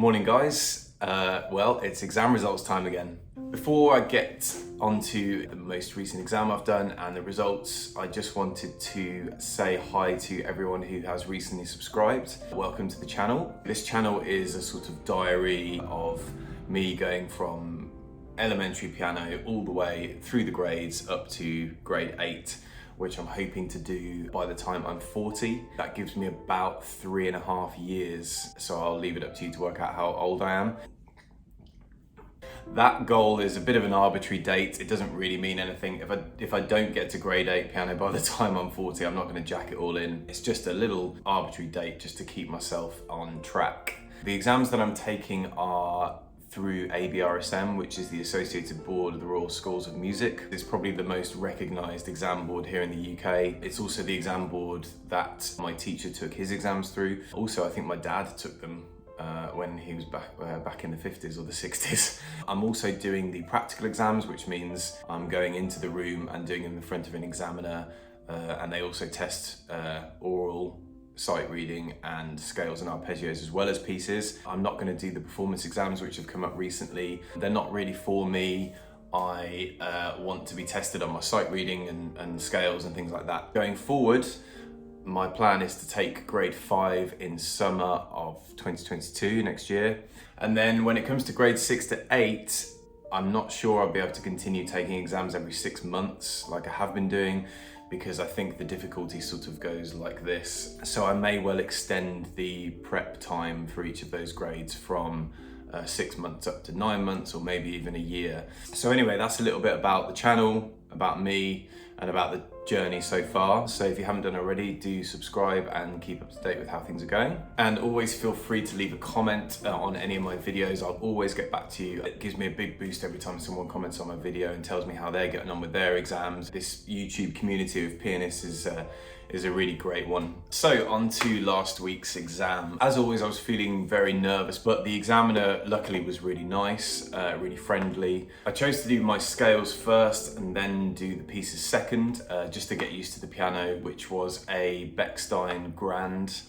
Morning guys, well it's exam results time again. Before I get onto the most recent exam I've done and the results, I just wanted to say hi to everyone who has recently subscribed. Welcome to the channel. This channel is a sort of diary of me going from elementary piano all the way through the grades up to grade 8, which I'm hoping to do by the time I'm 40. That gives me about 3.5 years, so I'll leave it up to you to work out how old I am. That goal is a bit of an arbitrary date. It doesn't really mean anything. If I don't get to grade 8 piano by the time I'm 40, I'm not going to jack it all in. It's just a little arbitrary date just to keep myself on track. The exams that I'm taking are through ABRSM, which is the Associated Board of the Royal Schools of Music. It's probably the most recognised exam board here in the UK. It's also the exam board that my teacher took his exams through. Also, I think my dad took them when he was back in the 50s or the 60s. I'm also doing the practical exams, which means I'm going into the room and doing them in front of an examiner, and they also test oral, sight reading and scales and arpeggios as well as pieces. I'm not going to do the performance exams which have come up recently. They're not really for me. I want to be tested on my sight reading and scales and things like that. Going forward, my plan is to take grade 5 in summer of 2022 next year. And then when it comes to grade 6 to 8, I'm not sure I'll be able to continue taking exams every 6 months like I have been doing, because I think the difficulty sort of goes like this. So I may well extend the prep time for each of those grades from 6 months up to 9 months, or maybe even a year. So anyway, that's a little bit about the channel, about me, and about the journey so far. So if you haven't done already, do subscribe and keep up to date with how things are going. And always feel free to leave a comment on any of my videos. I'll always get back to you. It gives me a big boost every time someone comments on my video and tells me how they're getting on with their exams. This YouTube community of pianists is a really great one. So on to last week's exam. As always, I was feeling very nervous, but the examiner luckily was really nice, really friendly. I chose to do my scales first and then do the pieces second, just to get used to the piano, which was a Bechstein Grand,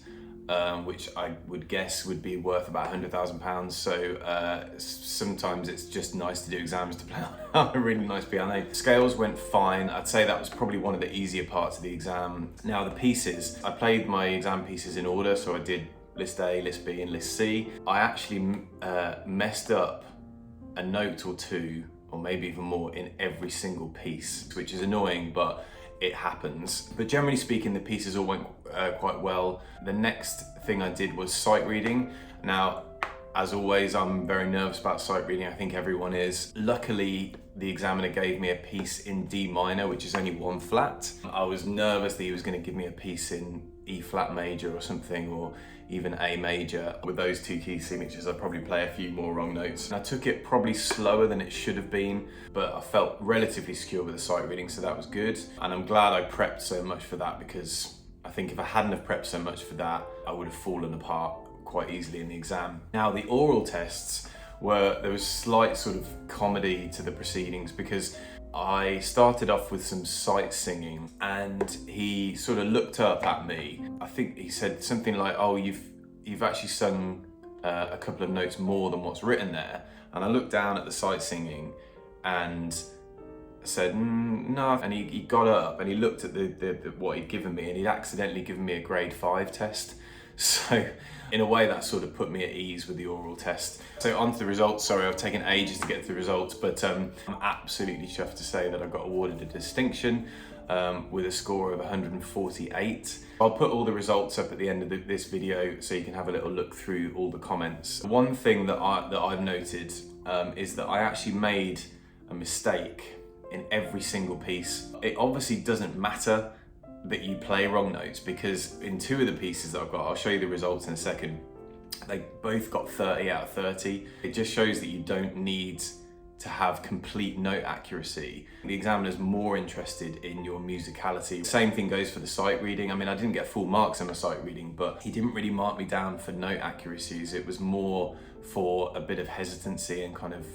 which I would guess would be worth about £100,000. So sometimes it's just nice to do exams to play on a really nice piano. Scales went fine. I'd say that was probably one of the easier parts of the exam. Now the pieces, I played my exam pieces in order, so I did list A, list B and list C. I actually messed up a note or two, or maybe even more, in every single piece, which is annoying, but it happens. But generally speaking, the pieces all went quite well. The next thing I did was sight reading. Now, as always, I'm very nervous about sight reading. I think everyone is. Luckily, the examiner gave me a piece in D minor, which is only 1 flat. I was nervous that he was going to give me a piece in E flat major or something, or even A major. With those 2 key signatures, I'd probably play a few more wrong notes. And I took it probably slower than it should have been, but I felt relatively secure with the sight reading, so that was good. And I'm glad I prepped so much for that, because I think if I hadn't have prepped so much for that, I would have fallen apart quite easily in the exam. Now the oral tests there was slight sort of comedy to the proceedings, because I started off with some sight singing and he sort of looked up at me. I think he said something like, "Oh, you've actually sung a couple of notes more than what's written there." And I looked down at the sight singing and said, "No." And he got up and he looked at the what he'd given me, and he'd accidentally given me a grade 5 test. So in a way that sort of put me at ease with the oral test. So on to the results. Sorry, I've taken ages to get to the results, but I'm absolutely chuffed to say that I got awarded a distinction with a score of 148. I'll put all the results up at the end of this video so you can have a little look through all the comments. One thing that I've noted is that I actually made a mistake in every single piece. It obviously doesn't matter that you play wrong notes, because in 2 of the pieces that I've got, I'll show you the results in a second, they both got 30 out of 30. It just shows that you don't need to have complete note accuracy. The examiner's more interested in your musicality. Same thing goes for the sight reading. I mean, I didn't get full marks on my sight reading, but he didn't really mark me down for note accuracies. It was more for a bit of hesitancy and kind of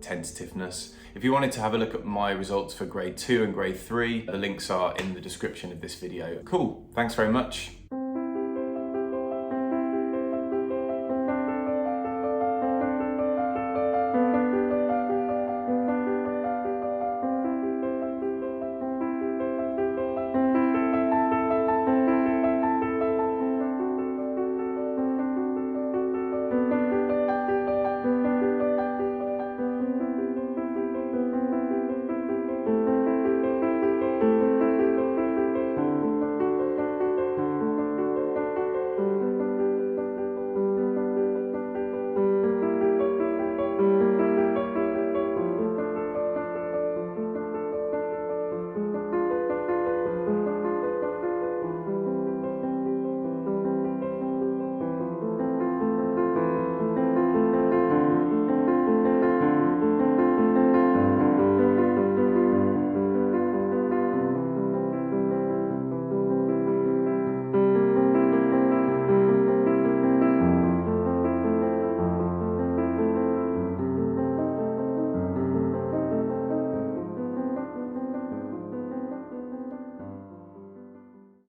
tentativeness. If you wanted to have a look at my results for grade 2 and grade 3, the links are in the description of this video. Cool, thanks very much.